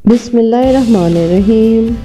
बिस्मिल्लाहिर्रहमानिर्रहीम।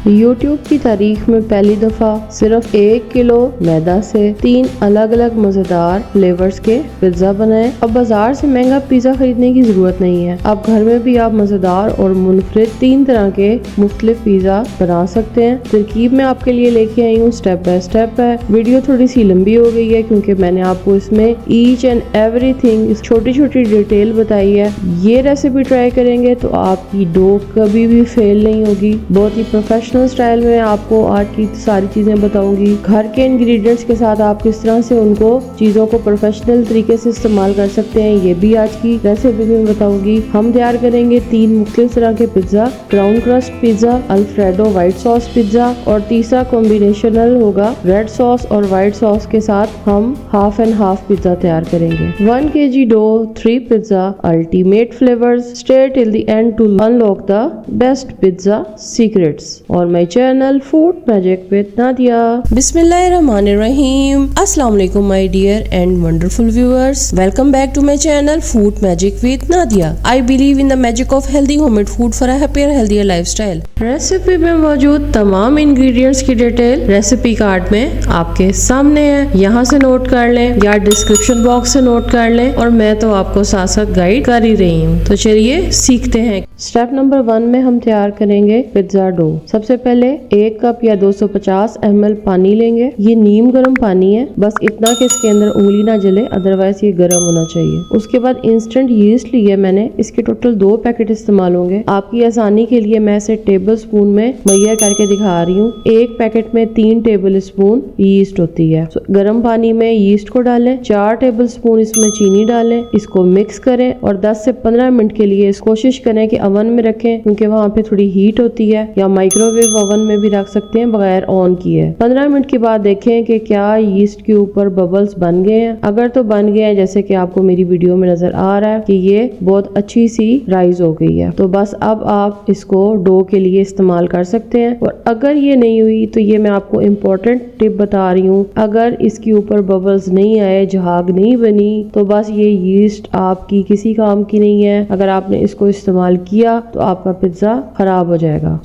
YouTube की तारीख में पहली दफ़ा सिर्फ 1 किलो मैदा से 3 अलग अलग मज़ेदार फ्लेवर्स के पिज्ज़ा बनाए। अब बाजार से महंगा पिज़्ज़ा खरीदने की ज़रूरत नहीं है। अब घर में भी आप मज़ेदार और मुनफरिद 3 तरह के मुख्तलिफ पिज़्ज़ा बना सकते हैं। तरकीब में आपके लिए लेके आई हूँ, स्टेप बाय स्टेप है। वीडियो थोड़ी सी लंबी हो गई है क्योंकि मैंने आपको इसमें ईच एंड एवरीथिंग छोटी छोटी डिटेल बताई है। ये रेसिपी ट्राई करेंगे तो आपकी डो कभी भी फेल नहीं होगी। बहुत ही प्रोफेशनल स्टाइल में आपको आज की सारी चीजें बताऊंगी। घर के इंग्रेडिएंट्स के साथ आप किस तरह से उनको चीजों को प्रोफेशनल तरीके से इस्तेमाल कर सकते हैं, ये भी आज की रेसिपी में बताऊंगी। हम तैयार करेंगे 3 मुख्तलिफ तरह के pizza, brown crust pizza, alfredo white sauce pizza और तीसरा कॉम्बिनेशनल होगा रेड सॉस और व्हाइट सॉस के साथ हम हाफ एंड हाफ पिज्जा तैयार करेंगे। 1 kg dough, 3 pizza, ultimate flavours, stay till the end to unlock the best pizza secrets और my channel food magic with Nadia. बिस्मिल्लाहिर्रहमानिर्रहीम। अस्सलाम वालेकुम my dear and wonderful viewers, welcome back to my channel food magic with Nadia. I believe in the magic of healthy homemade food for a happier healthier lifestyle. Recipe में मौजूद तमाम ingredients की detail recipe card में आपके सामने है, यहाँ से नोट कर लें या डिस्क्रिप्शन बॉक्स से नोट कर लें, और मैं तो आपको साथ साथ गाइड कर ही रही हूँ। तो चलिए सीखते हैं। स्टेप नंबर 1 में हम तैयार करेंगे पिज्जा डो। सबसे पहले 1 कप या 250 ml पानी लेंगे। ये नीम गर्म पानी है, बस इतना कि इसके अंदर उंगली ना जले, अदरवाइज ये गर्म होना चाहिए। उसके बाद इंस्टेंट यीस्ट ली है मैंने, इसके टोटल 2 पैकेट इस्तेमाल होंगे। आपकी आसानी के लिए मैं इसे टेबल स्पून में मैयर करके दिखा रही हूँ। 1 पैकेट में 3 टेबल स्पून यीस्ट होती है। गर्म पानी में यीस्ट को डालें, 4 टेबल स्पून इसमें चीनी डालें, इसको मिक्स करें और 10 से 15 मिनट के लिए कोशिश करें कि ओवन में रखें क्योंकि वहाँ पे थोड़ी हीट होती है, या माइक्रोवेव ओवन में भी रख सकते हैं बगैर ऑन किए। 15 मिनट के बाद देखें कि क्या यीस्ट के ऊपर बबल्स बन गए हैं। अगर तो बन गए हैं, जैसे कि आपको मेरी वीडियो में नजर आ रहा है कि ये बहुत अच्छी सी राइज हो गई है, तो बस अब आप इसको डो के लिए इस्तेमाल कर सकते हैं। और अगर ये नहीं हुई तो ये मैं आपको इम्पोर्टेंट टिप बता रही हूँ, अगर इसके ऊपर बबल्स नहीं आए, झाग नहीं बनी, तो बस ये यीस्ट आपकी किसी काम की नहीं है। अगर आपने इसको इस्तेमाल किया तो आपका पिज्जा खराब हो जाएगा।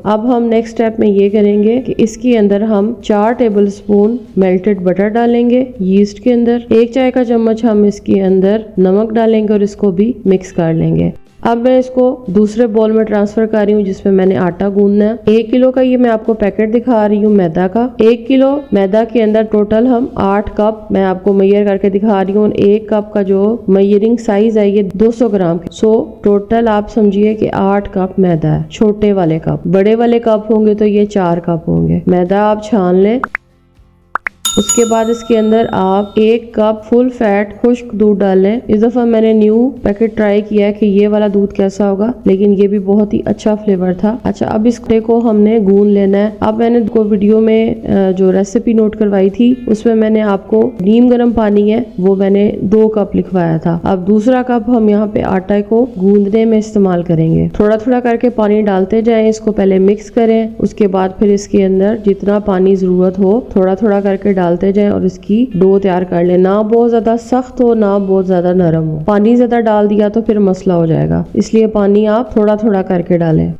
अब हम नेक्स्ट स्टेप में ये करेंगे कि इसके अंदर हम 4 टेबल स्पून मेल्टेड बटर डालेंगे। यीस्ट के अंदर 1 चाय का चम्मच हम इसके अंदर नमक डालेंगे और इसको भी मिक्स कर लेंगे। अब मैं इसको दूसरे बोल में ट्रांसफर कर रही हूँ जिसमें मैंने आटा गूंदना है। 1 किलो का ये मैं आपको पैकेट दिखा रही हूँ मैदा का। 1 किलो मैदा के अंदर टोटल हम 8 कप मैं आपको मेजर करके दिखा रही हूँ। 1 कप का जो मेजरिंग साइज है ये 200 ग्राम। टोटल आप समझिए कि 8 कप मैदा है। छोटे वाले कप, बड़े वाले कप होंगे तो ये 4 कप होंगे। मैदा आप छान लें। उसके बाद इसके अंदर आप 1 कप फुल फैट खुश्क दूध डालें। इस दफा मैंने न्यू पैकेट ट्राई किया है कि ये वाला दूध कैसा होगा, लेकिन ये भी बहुत ही अच्छा फ्लेवर था। अच्छा, अब इसको को हमने गूंद लेना है। अब मैंने को वीडियो में जो रेसिपी नोट करवाई थी उसमें मैंने आपको नीम गर्म पानी है वो मैंने 2 कप लिखवाया था। अब दूसरा कप हम यहाँ पे आटा को गूंदने में इस्तेमाल करेंगे। थोड़ा थोड़ा करके पानी डालते जाएं, इसको पहले मिक्स करें, उसके बाद फिर इसके अंदर जितना पानी जरूरत हो थोड़ा थोड़ा करके डालते जाएं और इसकी डो तैयार कर लें। ना बहुत ज्यादा सख्त हो ना बहुत ज्यादा नरम हो। पानी ज्यादा डाल दिया तो फिर मसला हो जाएगा, इसलिए पानी आप थोड़ा थोड़ा करके डालें।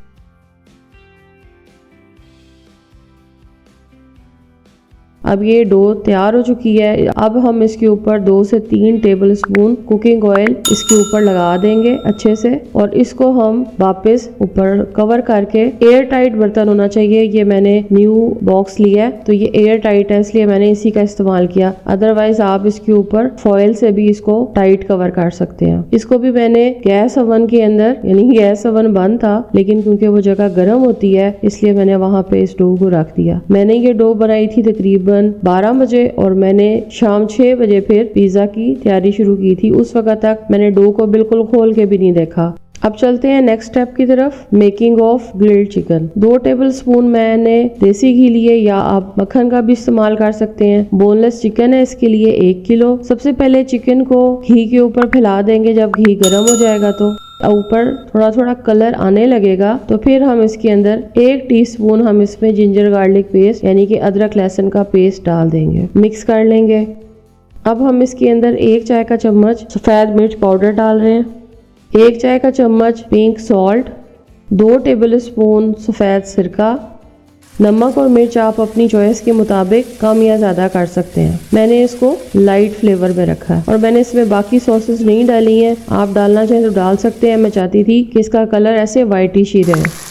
अब ये डो तैयार हो चुकी है। अब हम इसके ऊपर 2 से 3 टेबल स्पून कुकिंग ऑयल इसके ऊपर लगा देंगे अच्छे से, और इसको हम वापस ऊपर कवर करके एयर टाइट बर्तन होना चाहिए। ये मैंने न्यू बॉक्स लिया है तो ये एयर टाइट है, इसलिए मैंने इसी का इस्तेमाल किया। अदरवाइज आप इसके ऊपर फॉयल से भी इसको टाइट कवर कर सकते हैं। इसको भी मैंने गैस ओवन के अंदर, यानी गैस ओवन बंद था लेकिन क्योंकि वो जगह गर्म होती है इसलिए मैंने वहां पे इस डो को रख दिया। मैंने ये डो बनाई थी तकरीबन 12 बजे और मैंने शाम 6 बजे फिर पिज्जा की तैयारी शुरू की थी। उस वक्त तक मैंने डो को बिल्कुल खोल के भी नहीं देखा। अब चलते हैं नेक्स्ट स्टेप की तरफ, making of grilled chicken. 2 table spoon मैंने देसी घी लिए, या आप मक्खन का भी इस्तेमाल कर सकते हैं। बोनलेस चिकन है, इसके लिए 1 किलो। सबसे पहले चिकन को घी के ऊपर फैला देंगे। जब घी गर्म हो जाएगा तो ऊपर थोड़ा थोड़ा कलर आने लगेगा तो फिर हम इसके अंदर 1 टीस्पून हम इसमें जिंजर गार्लिक पेस्ट यानी कि अदरक लहसुन का पेस्ट डाल देंगे, मिक्स कर लेंगे। अब हम इसके अंदर 1 चाय का चम्मच सफेद मिर्च पाउडर डाल रहे हैं। 1 चाय का चम्मच पिंक सॉल्ट, 2 टेबलस्पून सफ़ेद सिरका। नमक और मिर्च आप अपनी चॉइस के मुताबिक कम या ज़्यादा कर सकते हैं। मैंने इसको लाइट फ्लेवर में रखा है और मैंने इसमें बाकी सॉसेस नहीं डाली हैं। आप डालना चाहें तो डाल सकते हैं। मैं चाहती थी कि इसका कलर ऐसे वाइटिश ही रहे।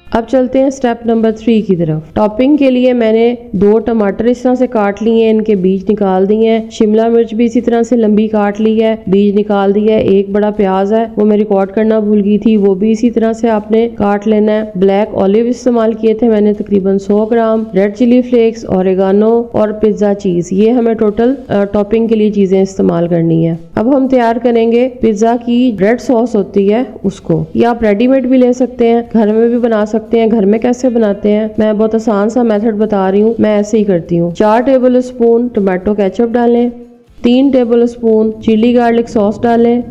अब चलते हैं स्टेप नंबर 3 की तरफ। टॉपिंग के लिए मैंने 2 टमाटर इस तरह से काट लिए हैं, इनके बीज निकाल दिए हैं। शिमला मिर्च भी इसी तरह से लंबी काट ली है, बीज निकाल दिया है। 1 बड़ा प्याज है, वो मैं रिकॉर्ड करना भूल गई थी, वो भी इसी तरह से आपने काट लेना है। ब्लैक ऑलिव इस्तेमाल किए थे मैंने तकरीबन 100 ग्राम। रेड चिली फ्लेक्स, ऑरिगानो और पिज्जा चीज, ये हमें टोटल टॉपिंग के लिए चीजें इस्तेमाल करनी है। अब हम तैयार करेंगे पिज्जा की रेड सॉस होती है उसको, या आप रेडीमेड भी ले सकते हैं, घर में भी बना सकते हैं। घर में कैसे बनाते हैं मैं बहुत आसान सा मेथड बता रही हूँ, मैं ऐसे ही करती हूँ। 4 टेबलस्पून टोमेटो केचप डालें, 3 टेबलस्पून चिली गार्लिक सॉस डालें,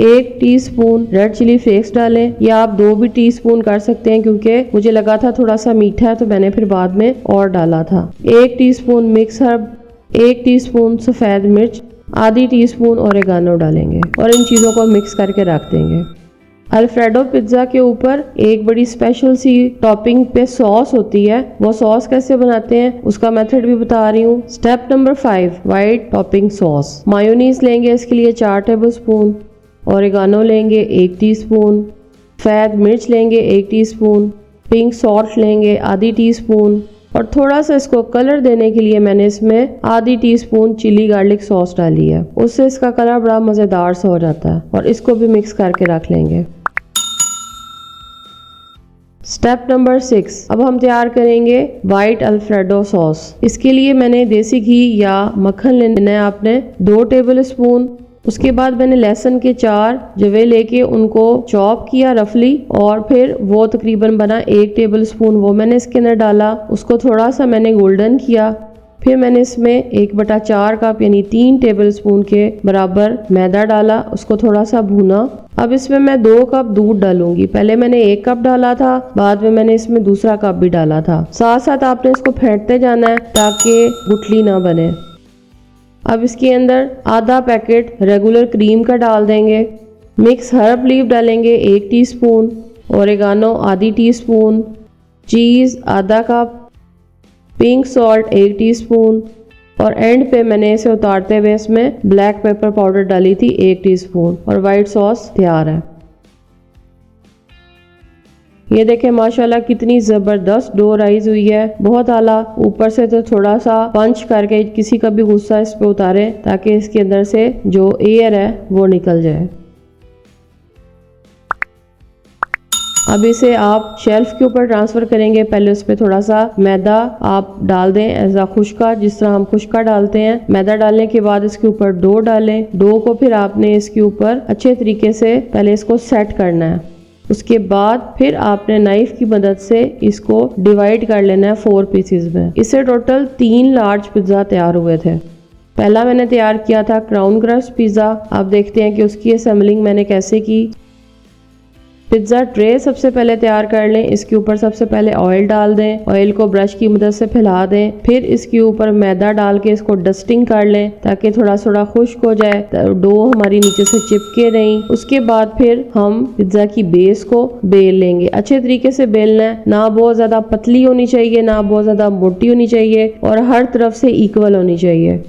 1 टीस्पून रेड चिली फ्लेक्स डालें, या आप 2 भी टीस्पून कर सकते हैं क्योंकि मुझे लगा था थोड़ा सा मीठा है तो मैंने फिर बाद में और डाला था। 1 टीस्पून मिक्स हर्ब, 1 टीस्पून सफ़ेद मिर्च, आधी टीस्पून ओरेगानो डालेंगे और इन चीज़ों को मिक्स करके रख देंगे। अल्फ्रेडो पिज्ज़ा के ऊपर एक बड़ी स्पेशल सी टॉपिंग पे सॉस होती है, वो सॉस कैसे बनाते हैं उसका मेथड भी बता रही हूँ। Step number 5, white topping sauce. Mayonnaise लेंगे इसके लिए 4 टेबलस्पून, ओरेगानो लेंगे 1 टीस्पून, सफ़ेद मिर्च लेंगे 1 टीस्पून, पिंक सॉल्ट लेंगे आधी टीस्पून और थोड़ा सा इसको कलर देने के लिए मैंने इसमें आधी टीस्पून चिली गार्लिक सॉस डाली है, उससे इसका कलर बड़ा मज़ेदार सा हो जाता है। और इसको भी मिक्स करके रख लेंगे। स्टेप नंबर 6, अब हम तैयार करेंगे वाइट अल्फ्रेडो सॉस। इसके लिए मैंने देसी घी या मक्खन लेना है आपने 2 टेबलस्पून। उसके बाद मैंने लहसुन के 4 जवे लेके उनको चॉप किया रफली और फिर वो तकरीबन बना 1 टेबलस्पून, वो मैंने इसके अंदर डाला। उसको थोड़ा सा मैंने गोल्डन किया। फिर मैंने इसमें 1/4 कप यानी 3 टेबलस्पून के बराबर मैदा डाला, उसको थोड़ा सा भूना। अब इसमें मैं 2 कप दूध डालूंगी। पहले मैंने 1 कप डाला था, बाद में मैंने इसमें दूसरा कप भी डाला था। साथ साथ आपने इसको फेंटते जाना है ताकि गुठली ना बने। अब इसके अंदर आधा पैकेट रेगुलर क्रीम का डाल देंगे। मिक्स हर्ब लीफ डालेंगे 1 टीस्पून, ओरेगानो आधी टीस्पून, चीज़ आधा कप, पिंक सॉल्ट 1 टीस्पून और एंड पे मैंने इसे उतारते हुए इसमें ब्लैक पेपर पाउडर डाली थी 1 टीस्पून और वाइट सॉस तैयार है। ये देखें माशाल्लाह कितनी ज़बरदस्त डो राइज हुई है, बहुत आला। ऊपर से तो थोड़ा सा पंच करके किसी का भी गुस्सा इस पे उतारे ताकि इसके अंदर से जो एयर है वो निकल जाए। अब इसे आप शेल्फ के ऊपर ट्रांसफ़र करेंगे। पहले उस पर थोड़ा सा मैदा आप डाल दें एज खुश्का, जिस तरह हम खुश्का डालते हैं। मैदा डालने के बाद इसके ऊपर डो डालें। डो को फिर आपने इसके ऊपर अच्छे तरीके से पहले इसको सेट करना है। उसके बाद फिर आपने नाइफ की मदद से इसको डिवाइड कर लेना है 4 पीसेस में। इससे टोटल 3 लार्ज पिज़्ज़ा तैयार हुए थे। पहला मैंने तैयार किया था क्राउन क्रस्ट पिज़्ज़ा। आप देखते हैं कि उसकी असेंबलिंग मैंने कैसे की। पिज़्ज़ा ट्रे सबसे पहले तैयार कर लें। इसके ऊपर सबसे पहले ऑयल डाल दें, ऑयल को ब्रश की मदद से फैला दें। फिर इसके ऊपर मैदा डाल के इसको डस्टिंग कर लें ताकि थोड़ा थोड़ा खुश्क हो जाए, डो हमारी नीचे से चिपके नहीं। उसके बाद फिर हम पिज़्ज़ा की बेस को बेल लेंगे। अच्छे तरीके से बेलना है, ना बहुत ज़्यादा पतली होनी चाहिए ना बहुत ज़्यादा मोटी होनी चाहिए और हर तरफ से इक्वल होनी चाहिए।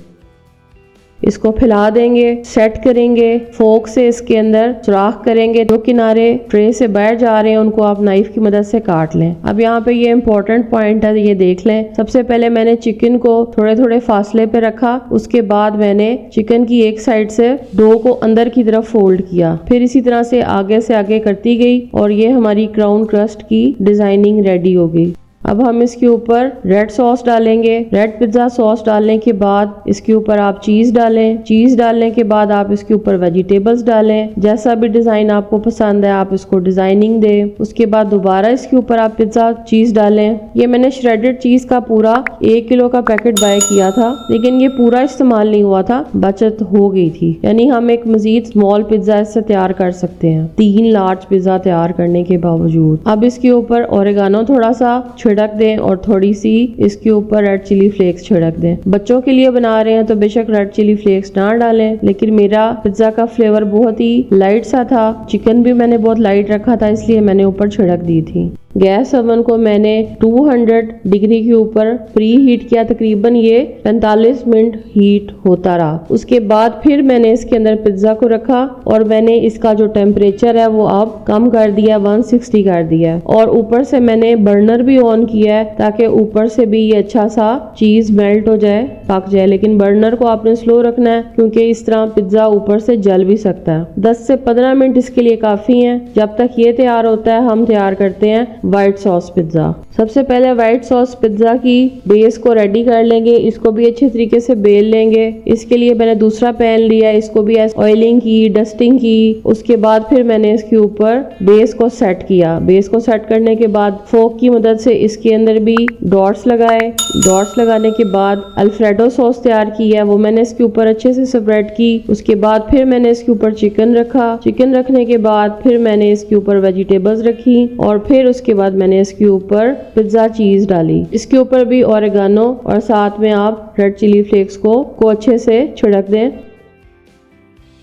इसको फैला देंगे, सेट करेंगे, फोक से इसके अंदर सुराख करेंगे। जो किनारे ट्रे से बाहर जा रहे हैं उनको आप नाइफ की मदद से काट लें। अब यहाँ पे ये इंपॉर्टेंट पॉइंट है, ये देख लें। सबसे पहले मैंने चिकन को थोड़े थोड़े फासले पे रखा। उसके बाद मैंने चिकन की एक साइड से डो को अंदर की तरफ फोल्ड किया, फिर इसी तरह से आगे करती गई और ये हमारी क्राउन क्रस्ट की डिजाइनिंग रेडी हो गई। अब हम इसके ऊपर रेड सॉस डालेंगे। रेड पिज़्ज़ा सॉस डालने के बाद इसके ऊपर आप चीज़ डालें। चीज़ डालने के बाद आप इसके ऊपर वेजिटेबल्स डालें। जैसा भी डिज़ाइन आपको पसंद है आप इसको डिज़ाइनिंग दें। उसके बाद दोबारा इसके ऊपर आप पिज़्ज़ा चीज़ डालें। ये मैंने श्रेडेड चीज़ का पूरा 1 किलो का पैकेट बाय किया था, लेकिन ये पूरा इस्तेमाल नहीं हुआ था, बचत हो गई थी। यानी हम एक मजीद स्मॉल पिज़्ज़ा इससे तैयार कर सकते हैं 3 लार्ज पिज़्ज़ा तैयार करने के बावजूद। अब इसके ऊपर ओरेगानो थोड़ा सा छिड़क दें और थोड़ी सी इसके ऊपर रेड चिली फ्लेक्स छिड़क दें। बच्चों के लिए बना रहे हैं तो बेशक रेड चिली फ्लेक्स ना डालें, लेकिन मेरा पिज्जा का फ्लेवर बहुत ही लाइट सा था। चिकन भी मैंने बहुत लाइट रखा था, इसलिए मैंने ऊपर छिड़क दी थी। गैस ओवन को मैंने 200 डिग्री के ऊपर प्री हीट किया, तकरीबन ये 45 मिनट हीट होता रहा। उसके बाद फिर मैंने इसके अंदर पिज्जा को रखा और मैंने इसका जो टेम्परेचर है वो अब कम कर दिया, 160 कर दिया। और ऊपर से मैंने बर्नर भी ऑन किया है ताकि ऊपर से भी ये अच्छा सा चीज मेल्ट हो जाए, पक जाए। लेकिन बर्नर को आपने स्लो रखना है क्योंकि इस तरह पिज्जा ऊपर से जल भी सकता है। 10 से 15 मिनट इसके लिए काफी है। जब तक ये तैयार होता है हम तैयार करते हैं व्हाइट सॉस पिज्जा। सबसे पहले व्हाइट सॉस पिज्जा की बेस को रेडी कर लेंगे। इसको भी अच्छे तरीके से बेल लेंगे। इसके लिए मैंने दूसरा पैन लिया, इसको भी ऑयलिंग की, डस्टिंग की। उसके बाद फिर मैंने इसके ऊपर बेस को सेट किया। बेस को सेट करने के बाद फोक की मदद से इसके अंदर भी डॉट्स लगाए। डॉट्स लगाने के बाद अल्फ्रेडो सॉस तैयार की है, वो मैंने इसके ऊपर अच्छे से स्प्रेड की। उसके बाद फिर मैंने इसके ऊपर चिकन रखा। चिकन रखने के बाद फिर मैंने इसके ऊपर वेजिटेबल्स रखी और फिर उसके बाद मैंने इसके ऊपर पिज्जा चीज डाली। इसके ऊपर भी ओरेगानो और साथ में आप रेड चिली फ्लेक्स को अच्छे से छिड़क दें।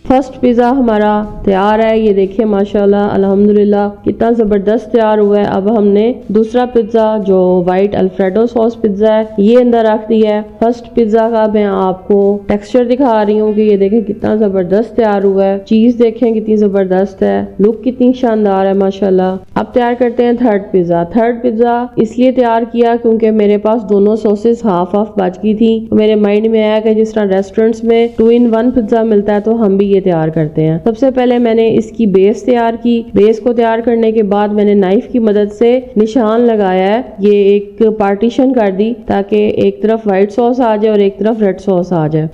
फर्स्ट पिज़्ज़ा हमारा तैयार है। ये देखिए माशाल्लाह अल्हम्दुलिल्लाह कितना ज़बरदस्त तैयार हुआ है। अब हमने दूसरा पिज़्ज़ा जो वाइट अल्फ्रेडो सॉस पिज़्ज़ा है ये अंदर रख दिया है। फर्स्ट पिज़्ज़ा का मैं आपको टेक्सचर दिखा रही हूँ कि ये देखें कितना ज़बरदस्त तैयार हुआ है। चीज़ देखें कितनी ज़बरदस्त है, लुक कितनी शानदार है माशाल्लाह। अब तैयार करते हैं थर्ड पिज़्ज़ा। थर्ड पिज़्ज़ा इसलिए तैयार किया क्योंकि मेरे पास दोनों सॉसेस हाफ हाफ बच गई थी। मेरे माइंड में आया कि जिस तरह रेस्टोरेंट्स में 2-in-1 पिज़्ज़ा मिलता है तो हम भी ये तैयार करते हैं। सबसे पहले मैंने इसकी बेस तैयार की। बेस को तैयार करने के बाद मैंने नाइफ की मदद से निशान लगाया है। ये एक पार्टीशन कर दी ताकि एक तरफ व्हाइट सॉस आ जाए और एक तरफ रेड सॉस आ जाए।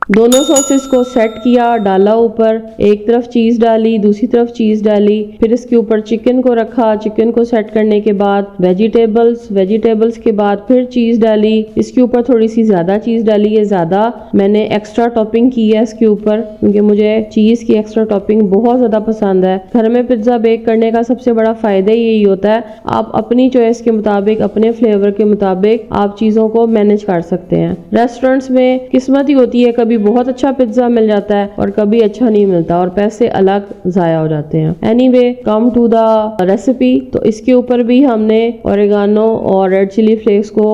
दोनों सॉसेस को सेट किया, डाला ऊपर, एक तरफ चीज डाली, दूसरी तरफ चीज डाली, फिर इसके ऊपर चिकन को रखा। चिकन को सेट करने के बाद वेजिटेबल्स के बाद फिर चीज डाली। इसके ऊपर थोड़ी सी ज्यादा चीज डाली है, ज्यादा मैंने एक्स्ट्रा टॉपिंग की है इसके ऊपर क्योंकि मुझे चीज की एक्स्ट्रा टॉपिंग बहुत ज्यादा पसंद है। घर में पिज्जा बेक करने का सबसे बड़ा फायदा यही होता है, आप अपनी चॉइस के मुताबिक, अपने फ्लेवर के मुताबिक आप चीजों को मैनेज कर सकते हैं। रेस्टोरेंट्स में किस्मत ही होती है, कभी बहुत अच्छा पिज्जा मिल जाता है और कभी अच्छा नहीं मिलता और पैसे अलग जाया हो जाते हैं। Anyway come to the recipe. तो इसके ऊपर भी हमने ओरेगानो और रेड चिली फ्लेक्स को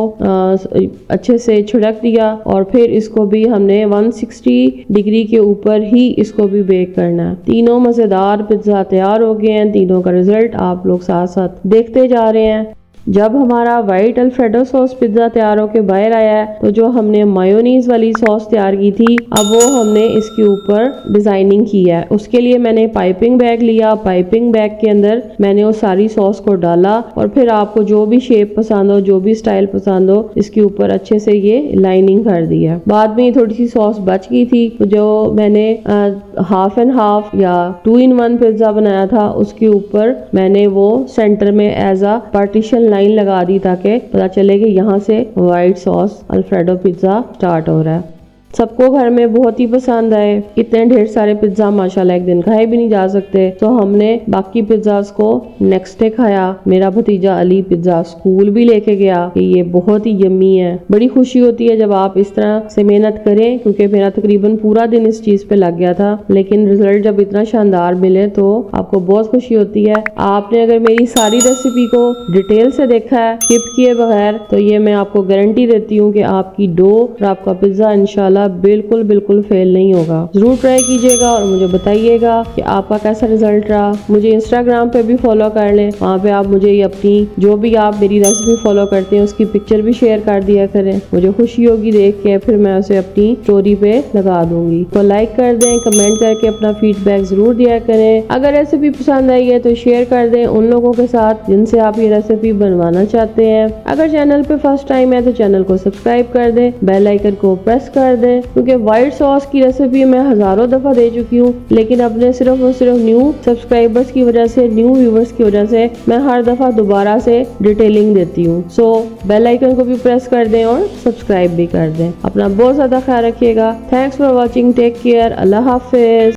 अच्छे से छिड़क दिया और फिर इसको भी हमने 160 डिग्री के ऊपर ही इसको भी बेक करना है। तीनों मजेदार पिज्जा तैयार हो गए हैं। तीनों का रिजल्ट आप लोग साथ साथ देखते जा रहे हैं। जब हमारा वाइट अल्फ्रेडो सॉस पिज्जा तैयार होके बाहर आया है तो जो हमने मायोनीज वाली सॉस तैयार की थी अब वो हमने इसके ऊपर डिजाइनिंग की है। उसके लिए मैंने पाइपिंग बैग लिया। पाइपिंग बैग के अंदर मैंने वो सारी सॉस को डाला और फिर आपको जो भी शेप पसंद हो, जो भी स्टाइल पसंद हो, इसके ऊपर अच्छे से ये लाइनिंग कर दी है। बाद में थोड़ी सी सॉस बच गई थी तो जो मैंने हाफ एंड हाफ या 2-in-1 पिज्जा बनाया था उसके ऊपर मैंने वो सेंटर में एज अ पार्टीशन लाइन लगा दी ताकि पता चले कि यहाँ से white sauce alfredo pizza start हो रहा है। सबको घर में बहुत ही पसंद आए। इतने ढेर सारे पिज्जा माशाल्लाह एक दिन खाए भी नहीं जा सकते, तो हमने बाकी पिज्जास को नेक्स्ट डे खाया। मेरा भतीजा अली पिज्जा स्कूल भी लेके गया कि ये बहुत ही यम्मी है। बड़ी खुशी होती है जब आप इस तरह से मेहनत करें क्योंकि मेरा तकरीबन पूरा दिन इस चीज पे लग गया था, लेकिन रिजल्ट जब इतना शानदार मिले तो आपको बहुत खुशी होती है। आपने अगर मेरी सारी रेसिपी को डिटेल से देखा है स्किप किए बगैर तो ये मैं आपको गारंटी देती हूँ कि आपकी डो और आपका पिज्जा इंशाल्लाह बिल्कुल फेल नहीं होगा। जरूर ट्राई कीजिएगा और मुझे बताइएगा कि आपका कैसा रिजल्ट रहा। मुझे इंस्टाग्राम पे भी फॉलो कर लें, वहाँ पे आप मुझे अपनी जो भी आप मेरी रेसिपी फॉलो करते हैं उसकी पिक्चर भी शेयर कर दिया करें। मुझे खुशी होगी देख के, फिर मैं उसे अपनी स्टोरी पे लगा दूंगी। तो लाइक कर दें, कमेंट करके अपना फीडबैक जरूर दिया करें। अगर रेसिपी पसंद आई है तो शेयर कर दें उन लोगों के साथ जिनसे आप ये रेसिपी बनवाना चाहते हैं। अगर चैनल पे फर्स्ट टाइम है तो चैनल को सब्सक्राइब कर दें, बेल आइकन को प्रेस कर दें क्योंकि व्हाइट सॉस की रेसिपी मैं हजारों दफा दे चुकी हूँ, लेकिन अपने सिर्फ और सिर्फ न्यू सब्सक्राइबर्स की वजह से, न्यू व्यूवर्स की वजह से मैं हर दफा दोबारा से डिटेलिंग देती हूँ। सो बेल आइकन को भी प्रेस कर दें और सब्सक्राइब भी कर दें। अपना बहुत ज्यादा ख्याल रखिएगा। Thanks for watching, take care, अल्लाह हाफिज।